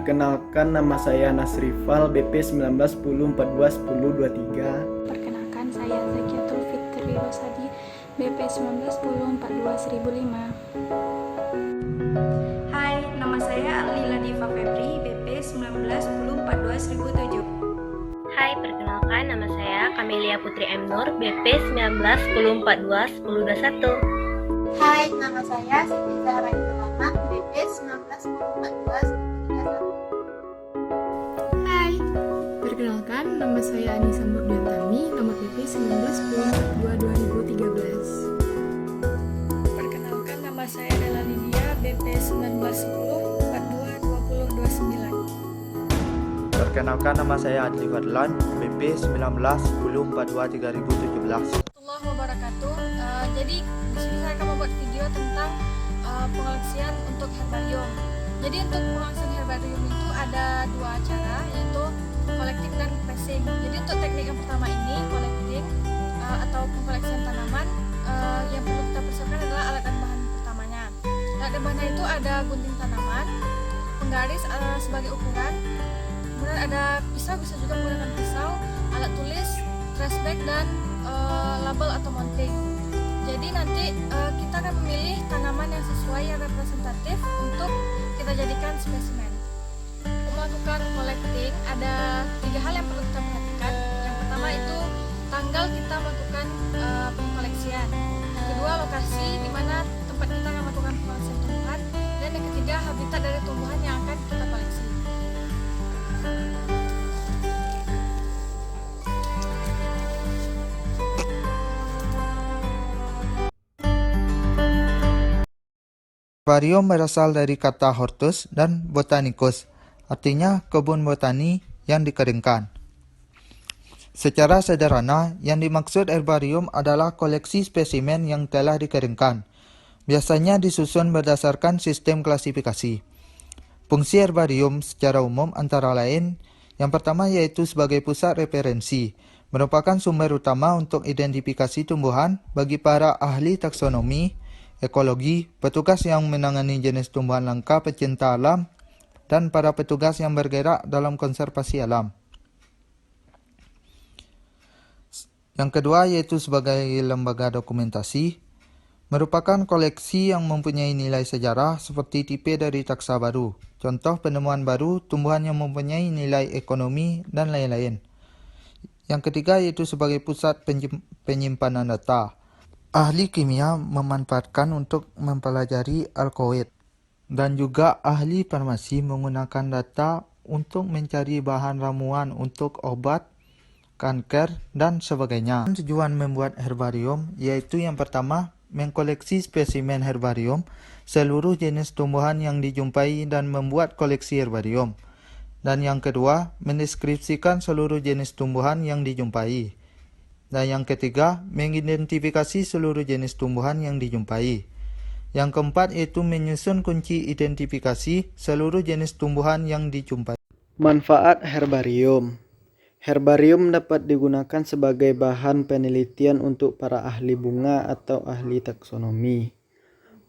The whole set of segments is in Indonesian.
Perkenalkan, nama saya Nasrifal, BP 1910421023. Perkenalkan, saya Zakiatul Fitri Rosadi, BP 1910421005. Hai, nama saya Lila Diva Febri, BP 1910421007. Hai, perkenalkan, nama saya Kamelia Putri M. Nur, BP 1910421021. Hai, nama saya Siti Zahra Indolana, BP 1910421031. Hai, perkenalkan, nama saya Anissa Murdiantami, nomor PP 1910422013. Perkenalkan, nama saya Della Lydia, BP 1910422029. Perkenalkan, nama saya Adli Fadlan, BP 1910423017. Warahmatullahi wabarakatuh. Jadi di sini saya akan membuat video tentang pengoleksian untuk herbarium. Jadi untuk pengoleksian herbarium itu ada dua cara, yaitu collecting dan pressing. Jadi untuk teknik yang pertama ini, collecting atau pengoleksian tanaman, yang perlu kita persiapkan adalah alat dan bahan pertamanya. Alat dan bahannya itu ada gunting tanaman, penggaris sebagai ukuran, kemudian ada pisau, bisa juga menggunakan pisau, alat tulis, trash bag, dan label atau mounting. Jadi nanti kita akan memilih tanaman yang sesuai, yang representatif untuk kita jadikan spesimen. Untuk melakukan collecting ada 3 hal yang perlu kita perhatikan. Yang pertama itu tanggal kita melakukan pengkoleksian. Yang kedua, lokasi di mana tempat kita akan melakukan pengoleksian tumbuhan. Dan yang ketiga, habitat dari tumbuhan yang akan kita koleksi. Herbarium berasal dari kata hortus dan botanicus, artinya kebun botani yang dikeringkan. Secara sederhana, yang dimaksud herbarium adalah koleksi spesimen yang telah dikeringkan. Biasanya disusun berdasarkan sistem klasifikasi. Fungsi herbarium secara umum antara lain, yang pertama yaitu sebagai pusat referensi, merupakan sumber utama untuk identifikasi tumbuhan bagi para ahli taksonomi, ekologi, petugas yang menangani jenis tumbuhan langka pecinta alam, dan para petugas yang bergerak dalam konservasi alam. Yang kedua yaitu sebagai lembaga dokumentasi, merupakan koleksi yang mempunyai nilai sejarah seperti tipe dari taksa baru, contoh penemuan baru, tumbuhan yang mempunyai nilai ekonomi, dan lain-lain. Yang ketiga yaitu sebagai pusat penyimpanan data. Ahli kimia memanfaatkan untuk mempelajari alkaloid, dan juga ahli farmasi menggunakan data untuk mencari bahan ramuan untuk obat, kanker, dan sebagainya. Tujuan membuat herbarium yaitu yang pertama, mengkoleksi spesimen herbarium, seluruh jenis tumbuhan yang dijumpai dan membuat koleksi herbarium. Dan yang kedua, mendeskripsikan seluruh jenis tumbuhan yang dijumpai. Dan yang ketiga, mengidentifikasi seluruh jenis tumbuhan yang dijumpai. Yang keempat yaitu menyusun kunci identifikasi seluruh jenis tumbuhan yang dijumpai. Manfaat herbarium. Herbarium dapat digunakan sebagai bahan penelitian untuk para ahli bunga atau ahli taksonomi,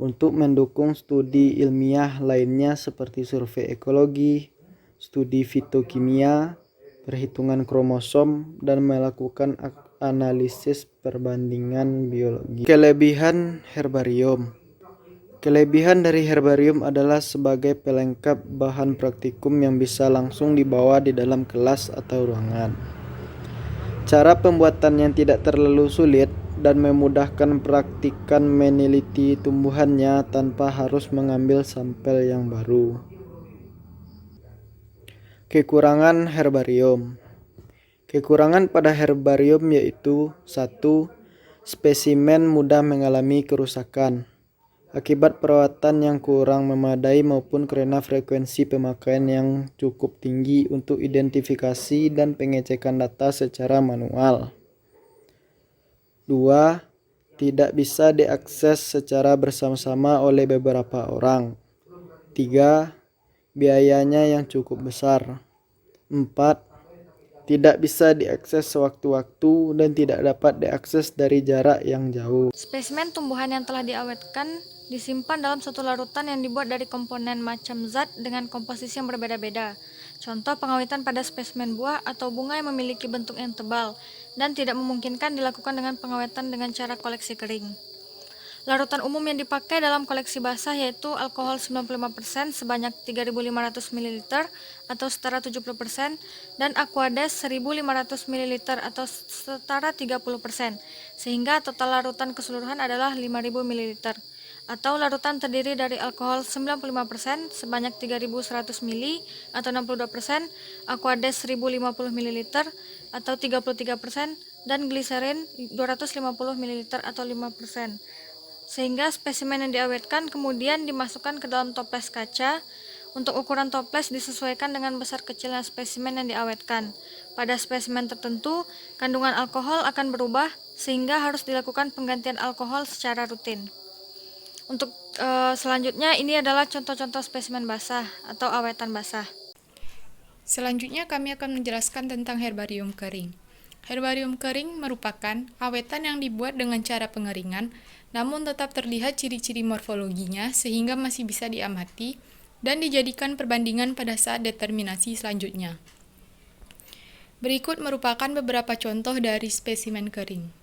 untuk mendukung studi ilmiah lainnya seperti survei ekologi, studi fitokimia, perhitungan kromosom, dan melakukan analisis perbandingan biologi. Kelebihan herbarium. Kelebihan dari herbarium adalah sebagai pelengkap bahan praktikum yang bisa langsung dibawa di dalam kelas atau ruangan. Cara pembuatannya tidak terlalu sulit dan memudahkan praktikan meneliti tumbuhannya tanpa harus mengambil sampel yang baru. Kekurangan herbarium. Kekurangan pada herbarium yaitu 1. Spesimen mudah mengalami kerusakan akibat perawatan yang kurang memadai maupun karena frekuensi pemakaian yang cukup tinggi untuk identifikasi dan pengecekan data secara manual. 2. Tidak bisa diakses secara bersama-sama oleh beberapa orang. 3. Biayanya yang cukup besar. 4. Tidak bisa diakses sewaktu-waktu dan tidak dapat diakses dari jarak yang jauh. Spesimen tumbuhan yang telah diawetkan disimpan dalam suatu larutan yang dibuat dari komponen macam zat dengan komposisi yang berbeda-beda. Contoh pengawetan pada spesimen buah atau bunga yang memiliki bentuk yang tebal dan tidak memungkinkan dilakukan dengan pengawetan dengan cara koleksi kering. Larutan umum yang dipakai dalam koleksi basah yaitu alkohol 95% sebanyak 3.500 ml atau setara 70% dan Aquades 1.500 ml atau setara 30%, sehingga total larutan keseluruhan adalah 5.000 ml. Atau larutan terdiri dari alkohol 95% sebanyak 3.100 ml atau 62%, Aquades 1.050 ml atau 33%, dan gliserin 250 ml atau 5%. Sehingga spesimen yang diawetkan kemudian dimasukkan ke dalam toples kaca. Untuk ukuran toples disesuaikan dengan besar kecilnya spesimen yang diawetkan. Pada spesimen tertentu, kandungan alkohol akan berubah sehingga harus dilakukan penggantian alkohol secara rutin. Untuk selanjutnya ini adalah contoh-contoh spesimen basah atau awetan basah. Selanjutnya kami akan menjelaskan tentang herbarium kering. Herbarium kering merupakan awetan yang dibuat dengan cara pengeringan, namun tetap terlihat ciri-ciri morfologinya sehingga masih bisa diamati dan dijadikan perbandingan pada saat determinasi selanjutnya. Berikut merupakan beberapa contoh dari spesimen kering.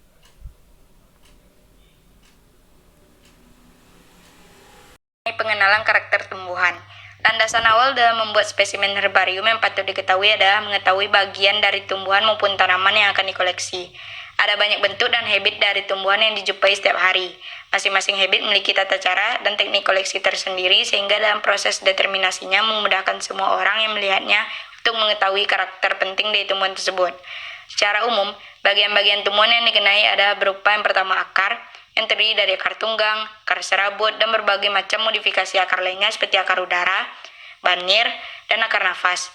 Pengenalan karakter tumbuhan. Landasan awal dalam membuat spesimen herbarium yang patut diketahui adalah mengetahui bagian dari tumbuhan maupun tanaman yang akan dikoleksi. Ada banyak bentuk dan habit dari tumbuhan yang dijumpai setiap hari. Masing-masing habit memiliki tata cara dan teknik koleksi tersendiri sehingga dalam proses determinasinya memudahkan semua orang yang melihatnya untuk mengetahui karakter penting dari tumbuhan tersebut. Secara umum, bagian-bagian tumbuhan yang dikenai adalah berupa yang pertama akar, yang terdiri dari akar tunggang, akar serabut, dan berbagai macam modifikasi akar lainnya seperti akar udara, banir, dan akar nafas.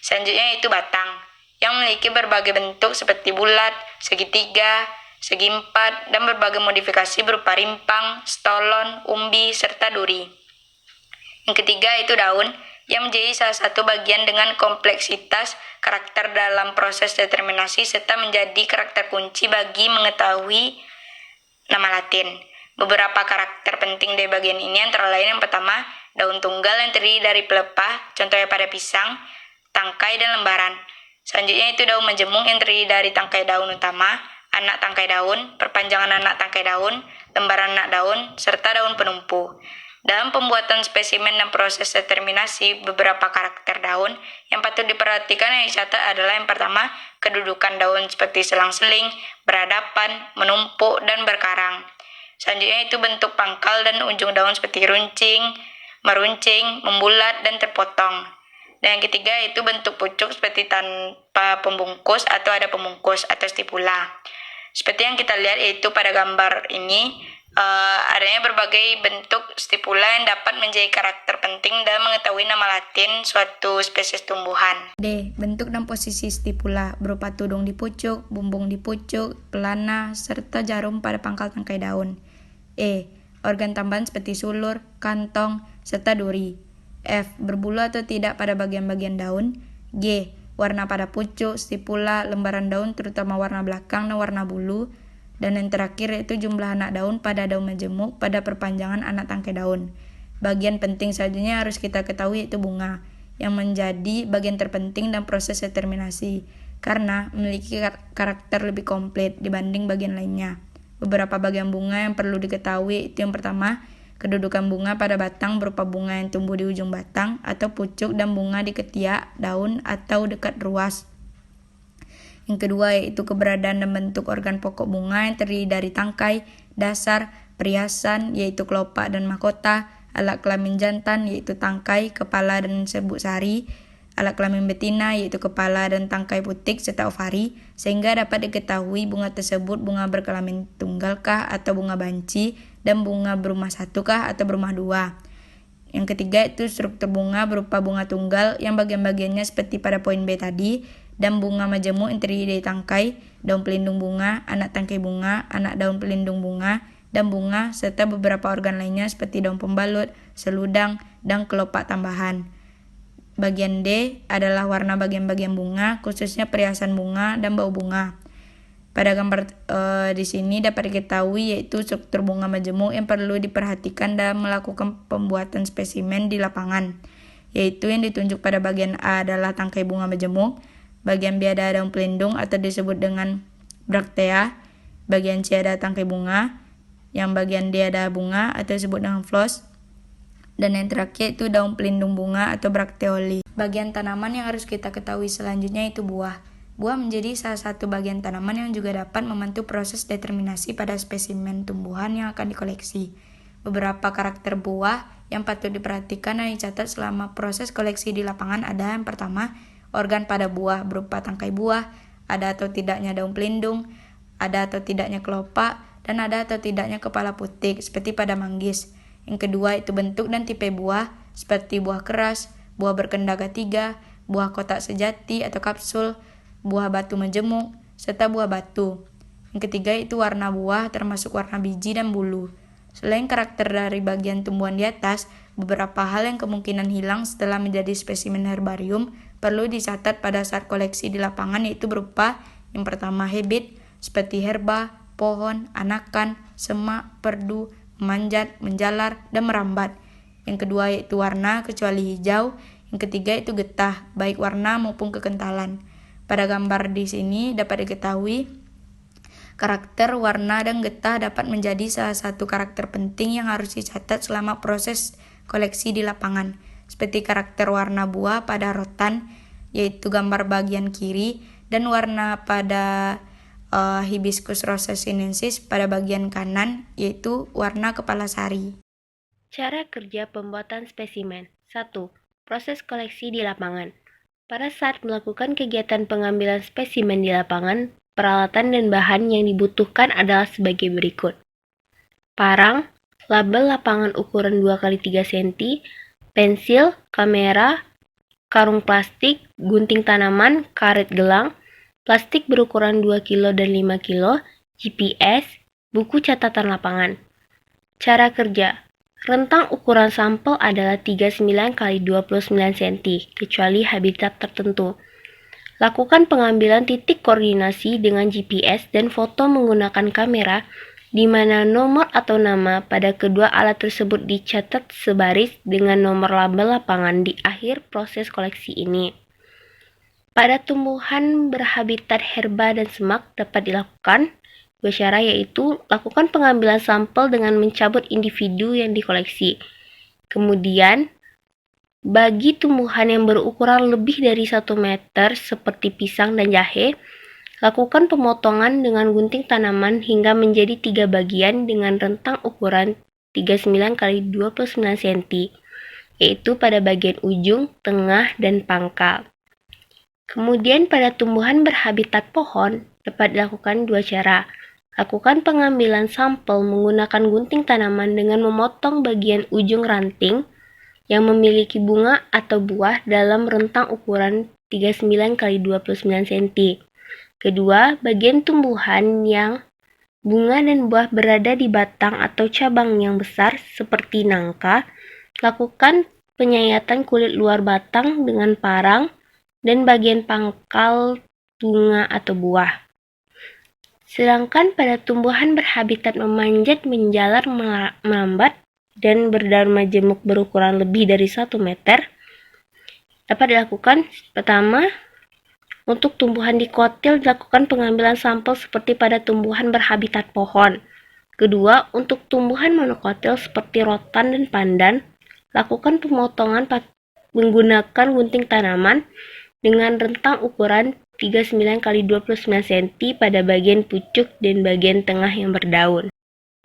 Selanjutnya itu batang, yang memiliki berbagai bentuk seperti bulat, segitiga, segi empat, dan berbagai modifikasi berupa rimpang, stolon, umbi, serta duri. Yang ketiga itu daun, yang menjadi salah satu bagian dengan kompleksitas karakter dalam proses determinasi serta menjadi karakter kunci bagi mengetahui nama Latin. Beberapa karakter penting dari bagian ini antara lain yang pertama, daun tunggal yang terdiri dari pelepah, contohnya pada pisang, tangkai, dan lembaran. Selanjutnya itu daun majemuk yang terdiri dari tangkai daun utama, anak tangkai daun, perpanjangan anak tangkai daun, lembaran anak daun, serta daun penumpu. Dalam pembuatan spesimen dan proses determinasi beberapa karakter daun yang patut diperhatikan yang dicatat adalah yang pertama, kedudukan daun seperti selang-seling, berhadapan, menumpuk, dan berkarang. Selanjutnya itu bentuk pangkal dan ujung daun seperti runcing, meruncing, membulat, dan terpotong. Dan yang ketiga itu bentuk pucuk seperti tanpa pembungkus atau ada pembungkus atau stipula. Seperti yang kita lihat yaitu pada gambar ini, adanya berbagai bentuk stipula yang dapat menjadi karakter penting dalam mengetahui nama Latin suatu spesies tumbuhan. D. Bentuk dan posisi stipula berupa tudung di pucuk, bumbung di pucuk, pelana, serta jarum pada pangkal tangkai daun. E. Organ tambahan seperti sulur, kantong, serta duri. F. Berbulu atau tidak pada bagian-bagian daun. G. Warna pada pucuk, stipula, lembaran daun terutama warna belakang dan warna bulu. Dan yang terakhir yaitu jumlah anak daun pada daun majemuk pada perpanjangan anak tangkai daun. Bagian penting selanjutnya harus kita ketahui yaitu bunga, yang menjadi bagian terpenting dalam proses determinasi, karena memiliki karakter lebih komplit dibanding bagian lainnya. Beberapa bagian bunga yang perlu diketahui itu yang pertama, kedudukan bunga pada batang berupa bunga yang tumbuh di ujung batang atau pucuk dan bunga di ketiak daun atau dekat ruas. Yang kedua yaitu keberadaan dan bentuk organ pokok bunga yang terdiri dari tangkai, dasar, perhiasan yaitu kelopak dan mahkota, alat kelamin jantan yaitu tangkai, kepala dan serbuk sari, alat kelamin betina yaitu kepala dan tangkai putik serta ovari, sehingga dapat diketahui bunga tersebut bunga berkelamin tunggalkah atau bunga banci dan bunga berumah satukah atau berumah dua. Yang ketiga itu struktur bunga berupa bunga tunggal yang bagian-bagiannya seperti pada poin B tadi, dan bunga majemuk yang terdiri dari tangkai, daun pelindung bunga, anak tangkai bunga, anak daun pelindung bunga, dan bunga, serta beberapa organ lainnya seperti daun pembalut, seludang, dan kelopak tambahan. Bagian D adalah warna bagian-bagian bunga, khususnya perhiasan bunga dan bau bunga. Pada gambar di sini dapat diketahui yaitu struktur bunga majemuk yang perlu diperhatikan dalam melakukan pembuatan spesimen di lapangan, yaitu yang ditunjuk pada bagian A adalah tangkai bunga majemuk, bagian B ada daun pelindung atau disebut dengan braktea, bagian C ada tangkai bunga, yang bagian D ada bunga atau disebut dengan floss, dan yang terakhir itu daun pelindung bunga atau brakteoli. Bagian tanaman yang harus kita ketahui selanjutnya itu buah. Buah menjadi salah satu bagian tanaman yang juga dapat membantu proses determinasi pada spesimen tumbuhan yang akan dikoleksi. Beberapa karakter buah yang patut diperhatikan dan dicatat selama proses koleksi di lapangan ada yang pertama, organ pada buah berupa tangkai buah, ada atau tidaknya daun pelindung, ada atau tidaknya kelopak, dan ada atau tidaknya kepala putih seperti pada manggis. Yang kedua itu bentuk dan tipe buah seperti buah keras, buah berkendaga 3, buah kotak sejati atau kapsul, buah batu majemuk, serta buah batu. Yang ketiga itu warna buah termasuk warna biji dan bulu. Selain karakter dari bagian tumbuhan di atas, beberapa hal yang kemungkinan hilang setelah menjadi spesimen herbarium perlu dicatat pada saat koleksi di lapangan, yaitu berupa yang pertama habit seperti herba, pohon, anakan, semak, perdu, memanjat, menjalar, dan merambat. Yang kedua yaitu warna kecuali hijau. Yang ketiga itu getah, baik warna maupun kekentalan. Pada gambar di sini dapat diketahui karakter, warna, dan getah dapat menjadi salah satu karakter penting yang harus dicatat selama proses koleksi di lapangan. Seperti karakter warna buah pada rotan, yaitu gambar bagian kiri, dan warna pada Hibiscus rosa sinensis pada bagian kanan, yaitu warna kepala sari. Cara kerja pembuatan spesimen. 1. Proses koleksi di lapangan. Pada saat melakukan kegiatan pengambilan spesimen di lapangan, peralatan dan bahan yang dibutuhkan adalah sebagai berikut. Parang, label lapangan ukuran 2x3 cm, pensil, kamera, karung plastik, gunting tanaman, karet gelang, plastik berukuran 2 kg dan 5 kg, GPS, buku catatan lapangan. Cara kerja. Rentang ukuran sampel adalah 39 x 29 cm, kecuali habitat tertentu. Lakukan pengambilan titik koordinasi dengan GPS dan foto menggunakan kamera, di mana nomor atau nama pada kedua alat tersebut dicatat sebaris dengan nomor label lapangan di akhir proses koleksi ini. Pada tumbuhan berhabitat herba dan semak dapat dilakukan dua cara, yaitu lakukan pengambilan sampel dengan mencabut individu yang dikoleksi. Kemudian, bagi tumbuhan yang berukuran lebih dari 1 meter seperti pisang dan jahe, lakukan pemotongan dengan gunting tanaman hingga menjadi 3 bagian dengan rentang ukuran 39 x 29 cm, yaitu pada bagian ujung, tengah, dan pangkal. Kemudian pada tumbuhan berhabitat pohon dapat dilakukan dua cara. Lakukan pengambilan sampel menggunakan gunting tanaman dengan memotong bagian ujung ranting yang memiliki bunga atau buah dalam rentang ukuran 39 x 29 cm. Kedua, bagian tumbuhan yang bunga dan buah berada di batang atau cabang yang besar seperti nangka, lakukan penyayatan kulit luar batang dengan parang dan bagian pangkal bunga atau buah. Sedangkan pada tumbuhan berhabitat memanjat, menjalar, melambat, dan berdaun majemuk berukuran lebih dari 1 meter, dapat dilakukan pertama, untuk tumbuhan dikotil dilakukan pengambilan sampel seperti pada tumbuhan berhabitat pohon. Kedua, untuk tumbuhan monokotil seperti rotan dan pandan, lakukan pemotongan menggunakan gunting tanaman dengan rentang ukuran 39 x 29 cm pada bagian pucuk dan bagian tengah yang berdaun.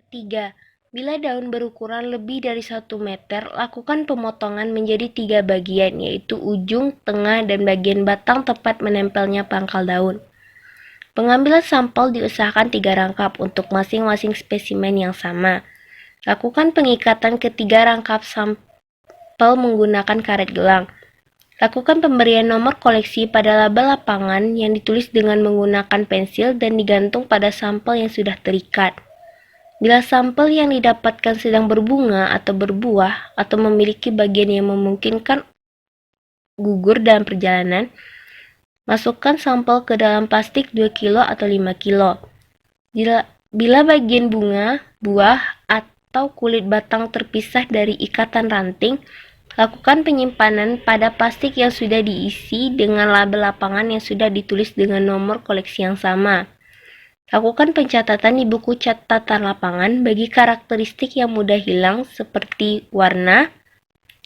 3. Bila daun berukuran lebih dari 1 meter, lakukan pemotongan menjadi 3 bagian, yaitu ujung, tengah, dan bagian batang tepat menempelnya pangkal daun. Pengambilan sampel diusahakan 3 rangkap untuk masing-masing spesimen yang sama. Lakukan pengikatan ketiga rangkap sampel menggunakan karet gelang. Lakukan pemberian nomor koleksi pada label lapangan yang ditulis dengan menggunakan pensil dan digantung pada sampel yang sudah terikat. Bila sampel yang didapatkan sedang berbunga atau berbuah atau memiliki bagian yang memungkinkan gugur dalam perjalanan, Masukkan sampel ke dalam plastik 2 kilo atau 5 kilo. Bila bagian bunga, buah, atau kulit batang terpisah dari ikatan ranting, lakukan penyimpanan pada plastik yang sudah diisi dengan label lapangan yang sudah ditulis dengan nomor koleksi yang sama. Lakukan pencatatan di buku catatan lapangan bagi karakteristik yang mudah hilang seperti warna,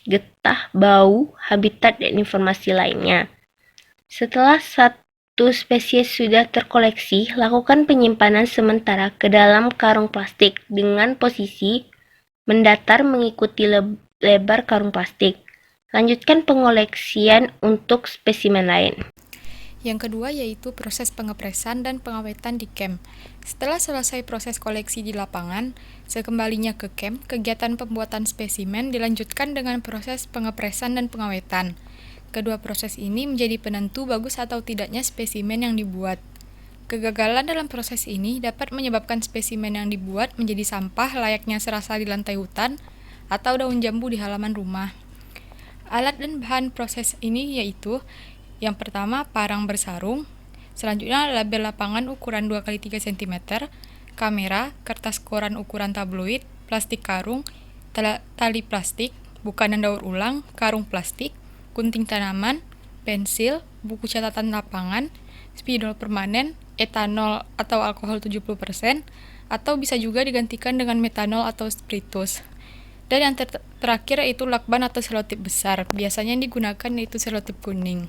getah, bau, habitat, dan informasi lainnya. Setelah satu spesies sudah terkoleksi, lakukan penyimpanan sementara ke dalam karung plastik dengan posisi mendatar mengikuti lebar karung plastik. Lanjutkan pengoleksian untuk spesimen lain. Yang kedua yaitu proses pengepresan dan pengawetan di camp. Setelah selesai proses koleksi di lapangan, sekembalinya ke camp, kegiatan pembuatan spesimen dilanjutkan dengan proses pengepresan dan pengawetan. Kedua proses ini menjadi penentu bagus atau tidaknya spesimen yang dibuat. Kegagalan dalam proses ini dapat menyebabkan spesimen yang dibuat menjadi sampah layaknya serasa di lantai hutan atau daun jambu di halaman rumah. Alat dan bahan proses ini yaitu yang pertama parang bersarung, selanjutnya label lapangan ukuran 2x3 cm, kamera, kertas koran ukuran tabloid, plastik karung, tali plastik, bukanan daur ulang, karung plastik, gunting tanaman, pensil, buku catatan lapangan, spidol permanen, etanol atau alkohol 70%, atau bisa juga digantikan dengan metanol atau spiritus. Dan yang terakhir yaitu lakban atau selotip besar, biasanya yang digunakan yaitu selotip kuning.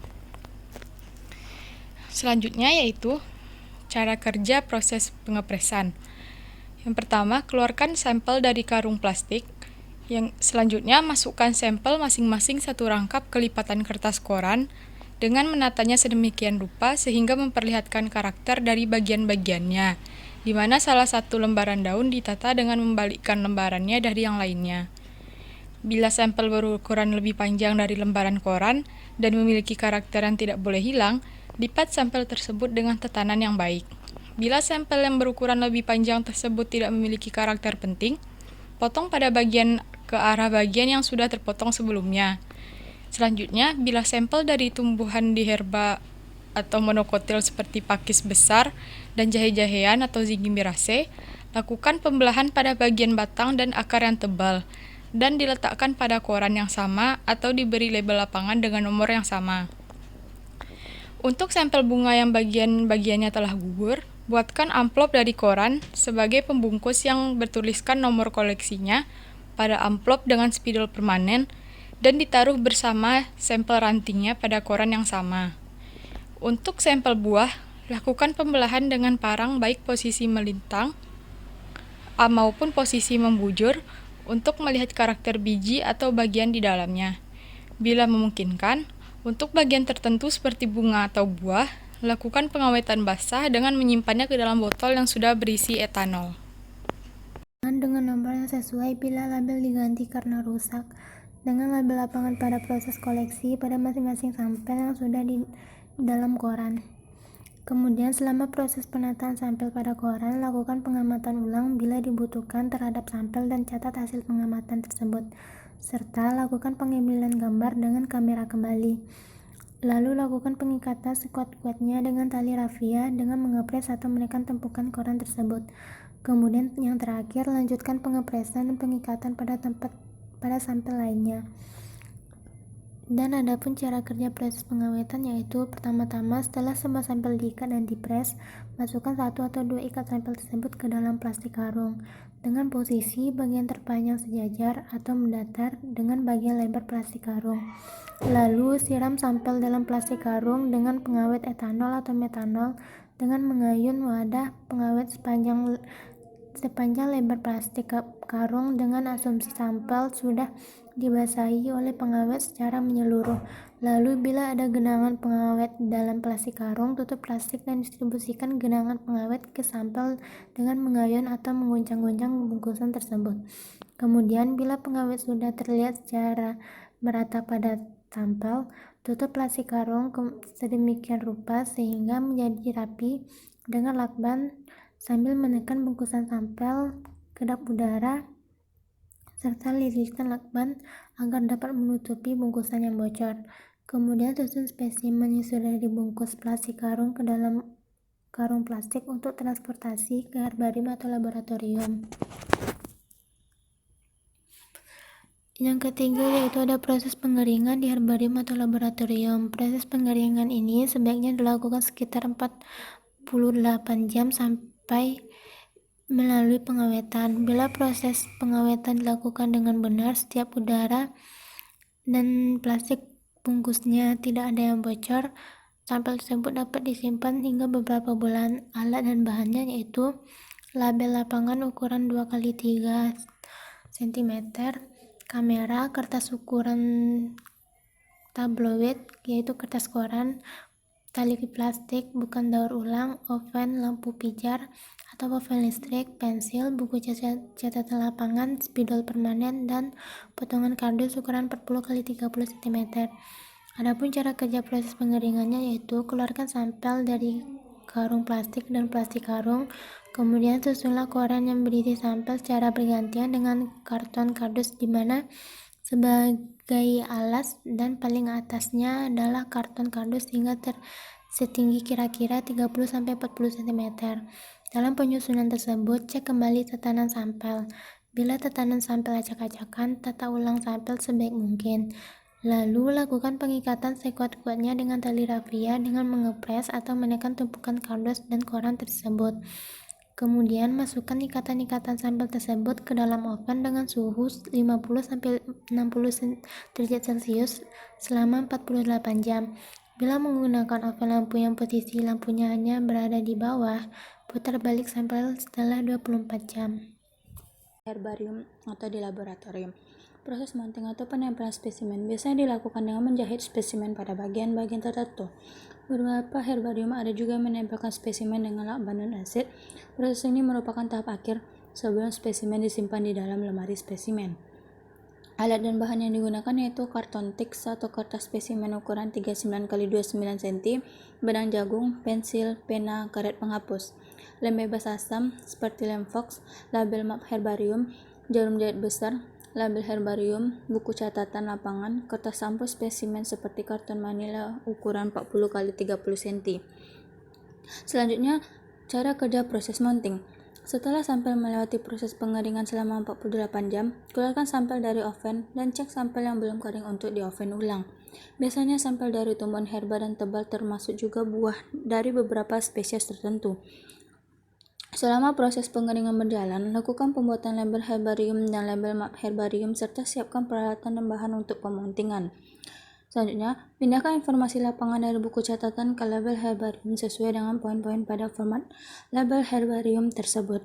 Selanjutnya yaitu cara kerja proses pengepresan. Yang pertama, keluarkan sampel dari karung plastik. Yang selanjutnya, masukkan sampel masing-masing satu rangkap ke lipatan kertas koran dengan menatanya sedemikian rupa sehingga memperlihatkan karakter dari bagian-bagiannya, di mana salah satu lembaran daun ditata dengan membalikkan lembarannya dari yang lainnya. Bila sampel berukuran lebih panjang dari lembaran koran dan memiliki karakter yang tidak boleh hilang, lipat sampel tersebut dengan tatanan yang baik. Bila sampel yang berukuran lebih panjang tersebut tidak memiliki karakter penting, potong pada bagian ke arah bagian yang sudah terpotong sebelumnya. Selanjutnya, bila sampel dari tumbuhan di herba atau monokotil seperti pakis besar dan jahe-jahean atau Zingiberaceae, lakukan pembelahan pada bagian batang dan akar yang tebal, dan diletakkan pada koran yang sama atau diberi label lapangan dengan nomor yang sama. Untuk sampel bunga yang bagian-bagiannya telah gugur, buatkan amplop dari koran sebagai pembungkus yang bertuliskan nomor koleksinya pada amplop dengan spidol permanen dan ditaruh bersama sampel rantingnya pada koran yang sama. Untuk sampel buah, lakukan pembelahan dengan parang baik posisi melintang maupun posisi membujur untuk melihat karakter biji atau bagian di dalamnya. Bila memungkinkan, untuk bagian tertentu seperti bunga atau buah, lakukan pengawetan basah dengan menyimpannya ke dalam botol yang sudah berisi etanol. Dengan nomor yang sesuai bila label diganti karena rusak. Dengan label lapangan pada proses koleksi pada masing-masing sampel yang sudah di dalam koran. Kemudian selama proses penataan sampel pada koran, lakukan pengamatan ulang bila dibutuhkan terhadap sampel dan catat hasil pengamatan tersebut. Serta lakukan pengambilan gambar dengan kamera kembali. Lalu lakukan pengikatan sekuat-kuatnya dengan tali rafia dengan mengepres atau menekan tumpukan koran tersebut. Kemudian yang terakhir, lanjutkan pengepresan dan pengikatan pada sampel lainnya. Dan adapun cara kerja proses pengawetan yaitu pertama-tama setelah semua sampel diikat dan dipres, masukkan 1 atau 2 ikat sampel tersebut ke dalam plastik karung dengan posisi bagian terpanjang sejajar atau mendatar dengan bagian lebar plastik karung. Lalu siram sampel dalam plastik karung dengan pengawet etanol atau metanol dengan mengayun wadah pengawet sepanjang lebar plastik karung dengan asumsi sampel sudah dibasahi oleh pengawet secara menyeluruh. Lalu bila ada genangan pengawet dalam plastik karung, tutup plastik dan distribusikan genangan pengawet ke sampel dengan mengayun atau mengguncang-guncang bungkusan tersebut. Kemudian bila pengawet sudah terlihat secara merata pada sampel, tutup plastik karung sedemikian rupa sehingga menjadi rapi dengan lakban sambil menekan bungkusan sampel kedap udara serta liriskan lakban agar dapat menutupi bungkusan yang bocor. Kemudian susun spesimen yang sudah dibungkus plastik karung ke dalam karung plastik untuk transportasi ke herbarium atau laboratorium. Yang ketiga yaitu ada proses pengeringan di herbarium atau laboratorium. Proses pengeringan ini sebaiknya dilakukan sekitar 48 jam sampai melalui pengawetan. Bila proses pengawetan dilakukan dengan benar, setiap udara dan plastik bungkusnya tidak ada yang bocor, sampel tersebut dapat disimpan hingga beberapa bulan. Alat dan bahannya yaitu label lapangan ukuran 2x3 cm, kamera, kertas ukuran tabloid yaitu kertas koran, tali plastik bukan daur ulang, oven, lampu pijar atau oven listrik, pensil, buku catatan lapangan, spidol permanen, dan potongan kardus ukuran 40x30 cm. Adapun cara kerja proses pengeringannya yaitu keluarkan sampel dari karung plastik dan plastik karung, kemudian susunlah koran yang berisi sampel secara bergantian dengan karton kardus di mana sebagai alas dan paling atasnya adalah karton kardus hingga setinggi kira-kira 30-40 cm. Dalam penyusunan tersebut, cek kembali tatanan sampel. Bila tatanan sampel acak-acakan, tata ulang sampel sebaik mungkin. Lalu, lakukan pengikatan sekuat-kuatnya dengan tali rafia dengan mengepres atau menekan tumpukan kardus dan koran tersebut. Kemudian, masukkan ikatan-ikatan sampel tersebut ke dalam oven dengan suhu 50-60 derajat Celcius selama 48 jam. Bila menggunakan oven lampu yang posisi lampunya hanya berada di bawah, putar balik sampel setelah 24 jam. Herbarium atau di laboratorium. Proses mounting atau penempelan spesimen biasanya dilakukan dengan menjahit spesimen pada bagian-bagian tertentu. Beberapa herbarium ada juga menempelkan spesimen dengan lakban non-asid. Proses ini merupakan tahap akhir sebelum spesimen disimpan di dalam lemari spesimen. Alat dan bahan yang digunakan yaitu karton tix atau kertas spesimen ukuran 39x29 cm, benang jagung, pensil, pena, karet penghapus, lem bebas asam seperti lem Fox, label map herbarium, jarum jahit besar, label herbarium, buku catatan lapangan, kertas sampul spesimen seperti karton manila ukuran 40x30 cm. Selanjutnya, cara kerja proses mounting. Setelah sampel melewati proses pengeringan selama 48 jam, keluarkan sampel dari oven dan cek sampel yang belum kering untuk di oven ulang. Biasanya sampel dari tumbuhan herba dan tebal termasuk juga buah dari beberapa spesies tertentu. Selama proses pengeringan berjalan, lakukan pembuatan label herbarium dan label map herbarium serta siapkan peralatan dan bahan untuk pemountingan. Selanjutnya, pindahkan informasi lapangan dari buku catatan ke label herbarium sesuai dengan poin-poin pada format label herbarium tersebut.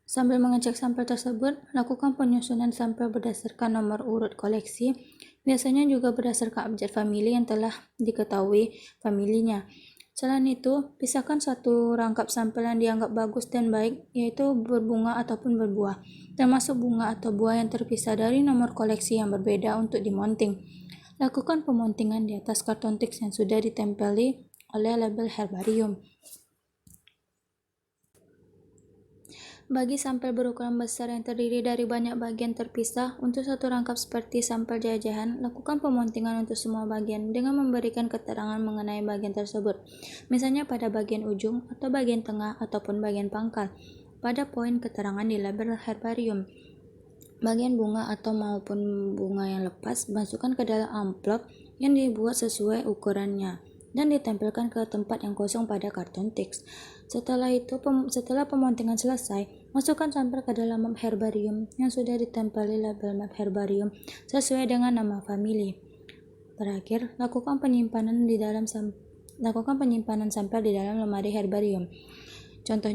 Sambil mengecek sampel tersebut, lakukan penyusunan sampel berdasarkan nomor urut koleksi, biasanya juga berdasarkan abjad famili yang telah diketahui familinya. Selain itu, pisahkan satu rangkap sampel yang dianggap bagus dan baik, yaitu berbunga ataupun berbuah, termasuk bunga atau buah yang terpisah dari nomor koleksi yang berbeda untuk dimonting. Lakukan pemontingan di atas karton tix yang sudah ditempeli oleh label herbarium. Bagi sampel berukuran besar yang terdiri dari banyak bagian terpisah, untuk satu rangkap seperti sampel jajahan, lakukan pemontingan untuk semua bagian dengan memberikan keterangan mengenai bagian tersebut, misalnya pada bagian ujung atau bagian tengah ataupun bagian pangkal, pada poin keterangan di label herbarium. Bagian bunga atau maupun bunga yang lepas masukkan ke dalam amplop yang dibuat sesuai ukurannya dan ditempelkan ke tempat yang kosong pada karton tix. Setelah pemontingan selesai, masukkan sampel ke dalam map herbarium yang sudah ditempeli label map herbarium sesuai dengan nama famili. Terakhir, lakukan penyimpanan sampel di dalam lemari herbarium. Contoh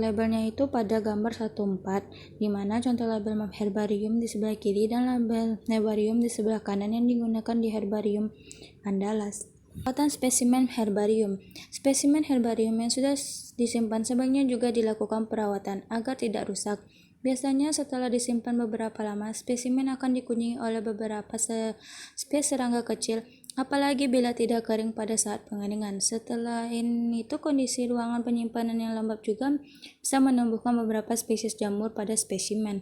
labelnya itu pada gambar 14, di mana contoh label map herbarium di sebelah kiri dan label herbarium di sebelah kanan yang digunakan di herbarium Andalas. Perawatan spesimen herbarium. Spesimen herbarium yang sudah disimpan sebaiknya juga dilakukan perawatan agar tidak rusak. Biasanya setelah disimpan beberapa lama, spesimen akan dikunjungi oleh beberapa spesies serangga kecil apalagi bila tidak kering pada saat pengeringan. Setelah itu, kondisi ruangan penyimpanan yang lembab juga bisa menumbuhkan beberapa spesies jamur pada spesimen.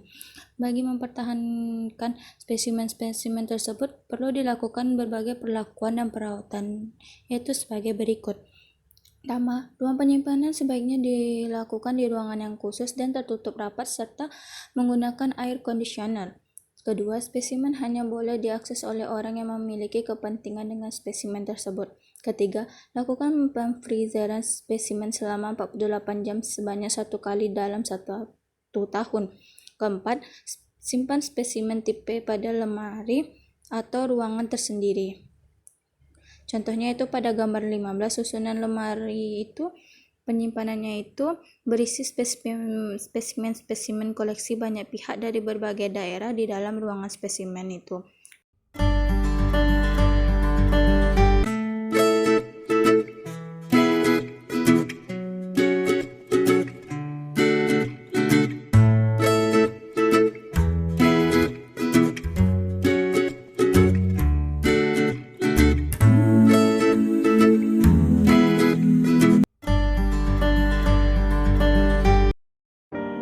Bagi mempertahankan spesimen-spesimen tersebut, perlu dilakukan berbagai perlakuan dan perawatan, yaitu sebagai berikut. Pertama, ruang penyimpanan sebaiknya dilakukan di ruangan yang khusus dan tertutup rapat serta menggunakan air conditioner. Kedua, spesimen hanya boleh diakses oleh orang yang memiliki kepentingan dengan spesimen tersebut. Ketiga, lakukan pemfreezeran spesimen selama 48 jam sebanyak 1 kali dalam 1 tahun. Keempat, simpan spesimen tipe pada lemari atau ruangan tersendiri. Contohnya itu pada gambar 15, susunan lemari itu penyimpanannya itu berisi spesimen-spesimen koleksi banyak pihak dari berbagai daerah di dalam ruangan spesimen itu.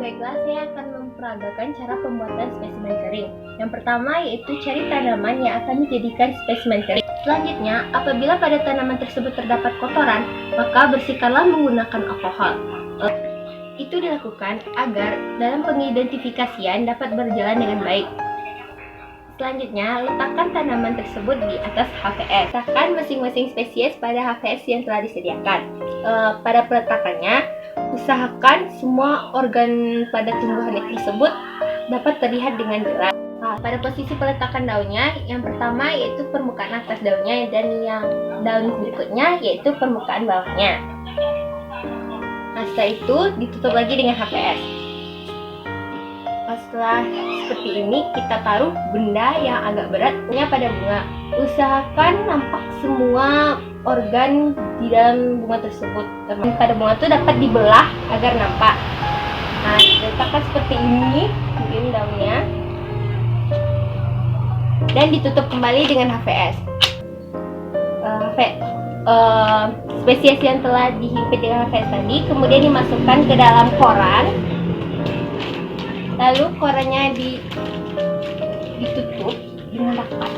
Baiklah, saya akan memperagakan cara pembuatan spesimen kering. Yang pertama yaitu cari tanaman yang akan dijadikan spesimen kering. Selanjutnya, apabila pada tanaman tersebut terdapat kotoran, maka bersihkanlah menggunakan alkohol. Itu dilakukan agar dalam pengidentifikasian dapat berjalan dengan baik. Selanjutnya, letakkan tanaman tersebut di atas HVS. Letakkan masing-masing spesies pada HVS yang telah disediakan. Pada peletakannya, usahakan semua organ pada tumbuhan tersebut dapat terlihat dengan jelas. Pada posisi peletakan daunnya, yang pertama yaitu permukaan atas daunnya dan yang daun berikutnya yaitu permukaan bawahnya. Setelah itu ditutup lagi dengan HVS. Setelah seperti ini, kita taruh benda yang agak beratnya pada bunga. Usahakan nampak semua organ di dalam bunga tersebut. Pada bunga itu dapat dibelah agar nampak. Nah, diletakkan seperti ini, mungkin daunnya, dan ditutup kembali dengan HVS. Spesies yang telah dihimpit dengan HVS tadi kemudian dimasukkan ke dalam koran. Lalu korannya ditutup dengan rapat.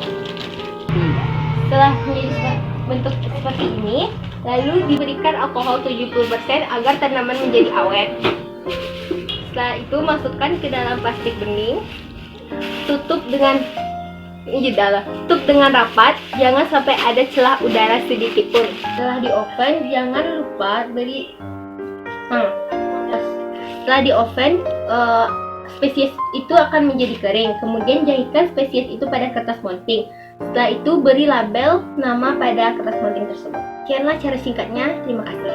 Setelah menjadi bentuk seperti ini, lalu diberikan alkohol 70% agar tanaman menjadi awet. Setelah itu masukkan ke dalam plastik bening, tutup dengan rapat, jangan sampai ada celah udara sedikit pun. Setelah di oven, jangan lupa setelah di oven, spesies itu akan menjadi kering. Kemudian jahitkan spesies itu pada kertas mounting. Setelah itu beri label nama pada kertas mounting tersebut. Sekianlah cara singkatnya. Terima kasih.